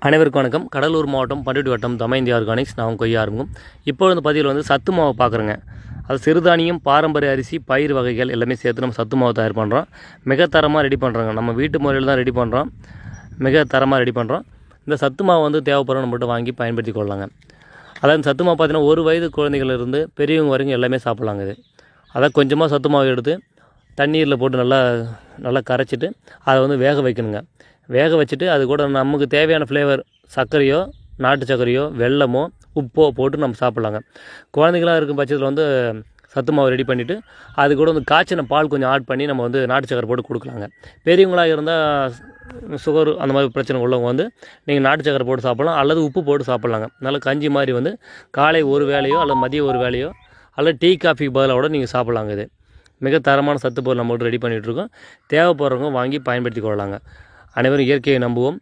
அனைவருக்கும் வணக்கம். கடலூர் மாவட்டம் பண்ருட்டி வட்டம் தமயந்தி ஆர்கானிக்ஸ். நான் கொய்யா ஆரம்பம். இப்போ வந்து பதிவில் வந்து சத்து மாவு பார்க்குறேங்க. அது சிறுதானியம், பாரம்பரிய அரிசி, பயிர் வகைகள் எல்லாமே சேர்த்து நம்ம சத்து மாவு தயார் பண்ணுறோம். மிக தரமாக ரெடி பண்ணுறோங்க. நம்ம வீட்டு முறையில் தான் ரெடி பண்ணுறோம். மிக தரமாக ரெடி பண்ணுறோம். இந்த சத்து மாவு வந்து தேவைப்படுற நம்மகிட்ட வாங்கி பயன்படுத்தி கொள்ளலாங்க. அதாவது சத்து மாவு பார்த்தீங்கன்னா 1 வயது குழந்தைகளிலிருந்து பெரியவங்க வரைக்கும் எல்லாமே சாப்பிட்லாங்க. இது அதான் கொஞ்சமாக சத்து மாவு எடுத்து தண்ணீரில் போட்டு நல்லா கரைச்சிட்டு அதை வந்து வேக வைக்கணுங்க. வேக வச்சுட்டு அது கூட நமக்கு தேவையான ஃப்ளேவர் சர்க்கரையோ, நாட்டு சர்க்கரையோ, வெல்லமோ, உப்போ போட்டு நம்ம சாப்பிட்லாங்க. குழந்தைங்களாக இருக்கும் பட்சத்தில் வந்து சத்து மாவு ரெடி பண்ணிவிட்டு அது கூட வந்து காய்ச்சின பால் கொஞ்சம் ஆட் பண்ணி நம்ம வந்து நாட்டு சர்க்கரை போட்டு கொடுக்கலாங்க. பெரியவங்களாக இருந்தால் சுகர் அந்த மாதிரி பிரச்சனை உள்ளவங்க வந்து நீங்கள் நாட்டு சர்க்கரை போட்டு சாப்பிட்லாம், அல்லது உப்பு போட்டு சாப்பிட்லாங்க. நல்ல கஞ்சி மாதிரி வந்து காலை ஒரு வேளையோ அல்லது மதியம் ஒரு வேளையோ அல்லது டீ காஃபிக்கு பதிலாக கூட நீங்கள் சாப்பிட்லாங்க. இது மிக தரமான சத்து பொருள் நம்மகிட்ட ரெடி பண்ணிகிட்ருக்கோம். தேவைப்படுறவங்க வாங்கி பயன்படுத்தி கொள்ளலாங்க. அனைவரும் இயற்கையை நம்புவோம்.